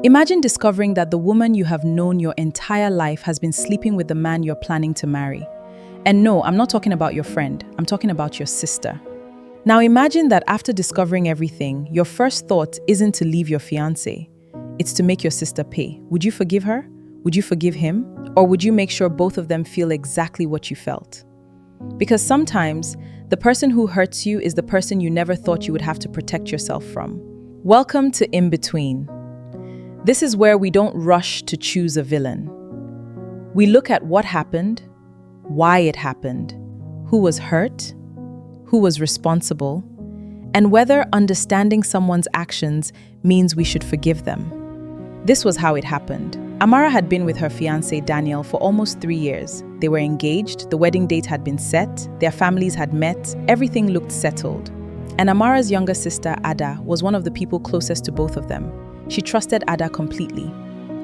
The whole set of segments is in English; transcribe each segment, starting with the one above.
Imagine discovering that the woman you have known your entire life has been sleeping with the man you're planning to marry. And no, I'm not talking about your friend, I'm talking about your sister. Now imagine that after discovering everything, your first thought isn't to leave your fiancé, it's to make your sister pay. Would you forgive her? Would you forgive him? Or would you make sure both of them feel exactly what you felt? Because sometimes, the person who hurts you is the person you never thought you would have to protect yourself from. Welcome to In Between. This is where we don't rush to choose a villain. We look at what happened, why it happened, who was hurt, who was responsible, and whether understanding someone's actions means we should forgive them. This was how it happened. Amara had been with her fiancé Daniel for almost 3 years. They were engaged, the wedding date had been set, their families had met, everything looked settled. And Amara's younger sister, Ada, was one of the people closest to both of them. She trusted Ada completely.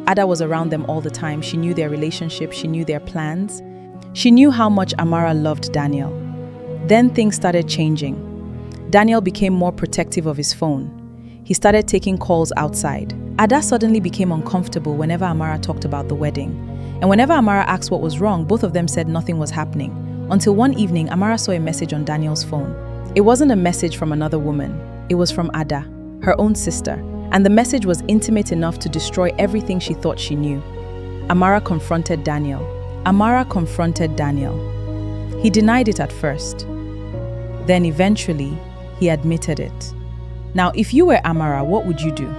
Ada was around them all the time. She knew their relationship, she knew their plans. She knew how much Amara loved Daniel. Then things started changing. Daniel became more protective of his phone. He started taking calls outside. Ada suddenly became uncomfortable whenever Amara talked about the wedding. And whenever Amara asked what was wrong, both of them said nothing was happening. Until one evening, Amara saw a message on Daniel's phone. It wasn't a message from another woman. It was from Ada, her own sister. And the message was intimate enough to destroy everything she thought she knew. Amara confronted Daniel. He denied it at first. Then eventually, he admitted it. Now, if you were Amara, what would you do?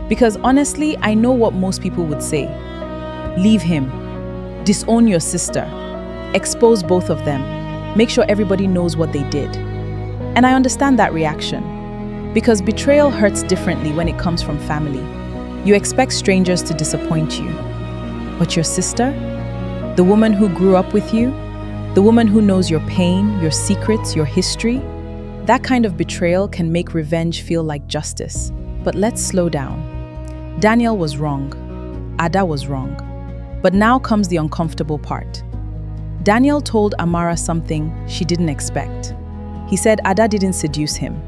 Because honestly, I know what most people would say. Leave him. Disown your sister. Expose both of them. Make sure everybody knows what they did. And I understand that reaction. Because betrayal hurts differently when it comes from family. You expect strangers to disappoint you. But your sister, the woman who grew up with you, the woman who knows your pain, your secrets, your history, that kind of betrayal can make revenge feel like justice. But let's slow down. Daniel was wrong. Ada was wrong. But now comes the uncomfortable part. Daniel told Amara something she didn't expect. He said Ada didn't seduce him.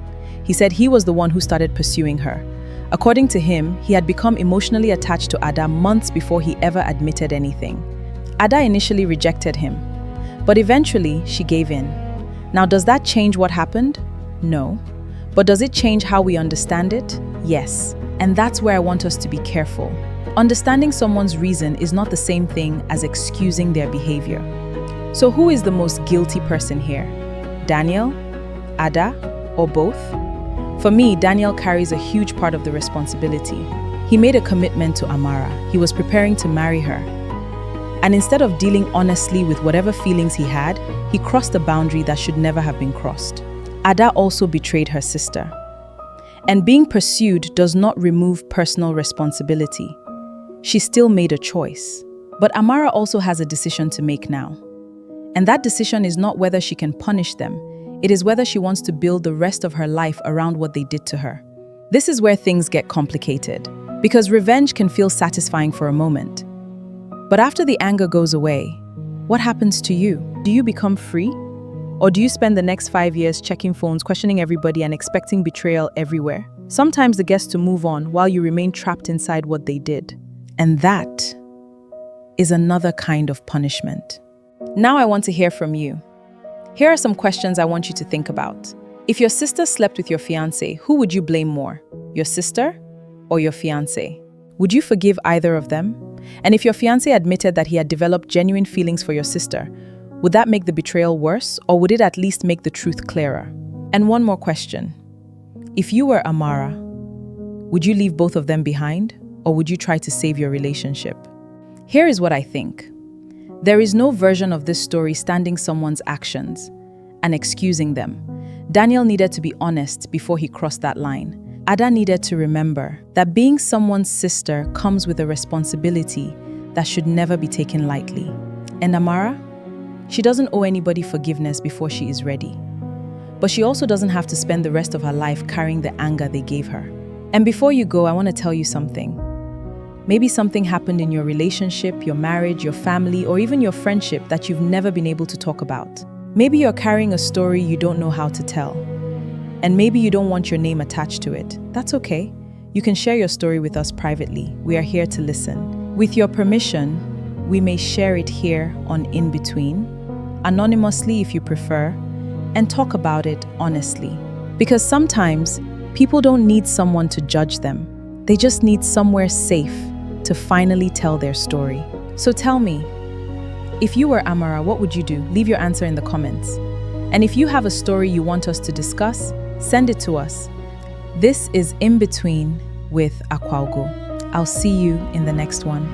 He said he was the one who started pursuing her. According to him, he had become emotionally attached to Ada months before he ever admitted anything. Ada initially rejected him, but eventually she gave in. Now, does that change what happened? No. But does it change how we understand it? Yes. And that's where I want us to be careful. Understanding someone's reason is not the same thing as excusing their behavior. So who is the most guilty person here? Daniel? Ada? Or both? For me, Daniel carries a huge part of the responsibility. He made a commitment to Amara. He was preparing to marry her. And instead of dealing honestly with whatever feelings he had, he crossed a boundary that should never have been crossed. Ada also betrayed her sister. And being pursued does not remove personal responsibility. She still made a choice. But Amara also has a decision to make now. And that decision is not whether she can punish them. It is whether she wants to build the rest of her life around what they did to her. This is where things get complicated, because revenge can feel satisfying for a moment. But after the anger goes away, what happens to you? Do you become free? Or do you spend the next 5 years checking phones, questioning everybody, and expecting betrayal everywhere? Sometimes the guests to move on while you remain trapped inside what they did. And that is another kind of punishment. Now I want to hear from you. Here are some questions I want you to think about. If your sister slept with your fiancé, who would you blame more? Your sister or your fiancé? Would you forgive either of them? And if your fiancé admitted that he had developed genuine feelings for your sister, would that make the betrayal worse, or would it at least make the truth clearer? And one more question. If you were Amara, would you leave both of them behind, or would you try to save your relationship? Here is what I think. There is no version of this story standing someone's actions and excusing them. Daniel needed to be honest before he crossed that line. Ada needed to remember that being someone's sister comes with a responsibility that should never be taken lightly. And Amara? She doesn't owe anybody forgiveness before she is ready. But she also doesn't have to spend the rest of her life carrying the anger they gave her. And before you go, I want to tell you something. Maybe something happened in your relationship, your marriage, your family, or even your friendship that you've never been able to talk about. Maybe you're carrying a story you don't know how to tell. And maybe you don't want your name attached to it. That's okay. You can share your story with us privately. We are here to listen. With your permission, we may share it here on In Between, anonymously if you prefer, and talk about it honestly. Because sometimes people don't need someone to judge them. They just need somewhere safe to finally tell their story. So tell me, if you were Amara, what would you do? Leave your answer in the comments. And if you have a story you want us to discuss, send it to us. This is In Between with Akwaugo. I'll see you in the next one.